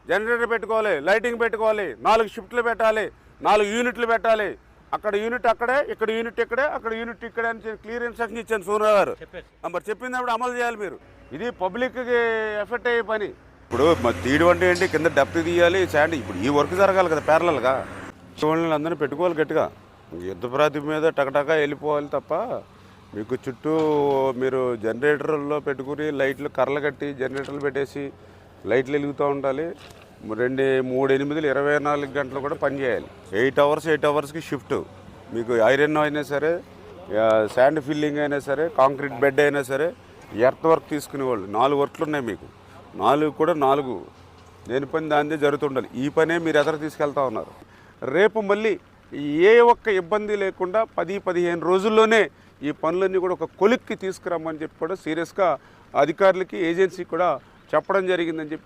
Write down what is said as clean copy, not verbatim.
Generator పెట్టుకోవాలి, lighting పెట్టుకోవాలి, 4 షిఫ్ట్లు పెట్టాలి, 4 యూనిట్లు పెట్టాలి. అక్కడ యూనిట్ అక్కడే, ఇక్కడ యూనిట్ ఇక్కడే, అక్కడ యూనిట్ ఇక్కడే అని క్లియర్ ఇన్స్ట్రక్షన్ ఇచ్చాను సూర్య గారు. మరి చెప్పింది అమలు చేయాలి మీరు. ఇది పబ్లిక్కి ఎఫెక్ట్ అయ్యే పని. ఇప్పుడు తీయడం అంటే ఏంటి, కింద డెప్త్ తీయాలి, శాండ్. ఇప్పుడు ఈ వర్క్ జరగాలి కదా ప్యారలల్గా. వాళ్ళని అందరినీ పెట్టుకోవాలి గట్టిగా. యుద్ధ ప్రాతిప మీద టకటకా వెళ్ళిపోవాలి తప్ప మీకు చుట్టూ మీరు జనరేటర్లో పెట్టుకుని లైట్లు కర్రలు కట్టి జనరేటర్లు పెట్టేసి లైట్లు వెలుగుతూ ఉండాలి. 3 8 24 గంటలు కూడా పనిచేయాలి. 8 అవర్స్కి షిఫ్ట్. మీకు ఐరన్ అయినా సరే, శాండ్ ఫిల్లింగ్ అయినా సరే, కాంక్రీట్ బెడ్ అయినా సరే, ఎర్త్ వర్క్ తీసుకునేవాళ్ళు 4 వర్క్లు ఉన్నాయి మీకు. 4 కూడా 4 దేని పని దానిదే జరుగుతుండాలి. ఈ పనే మీరు ఎదురు తీసుకెళ్తా ఉన్నారు. రేపు మళ్ళీ ఏ ఒక్క ఇబ్బంది లేకుండా 10-15 రోజుల్లోనే ఈ పనులన్నీ కూడా ఒక కొలిక్కి తీసుకురమ్మని చెప్పి కూడా సీరియస్గా అధికారులకి ఏజెన్సీ కూడా చెప్పడం జరిగిందని చెప్పి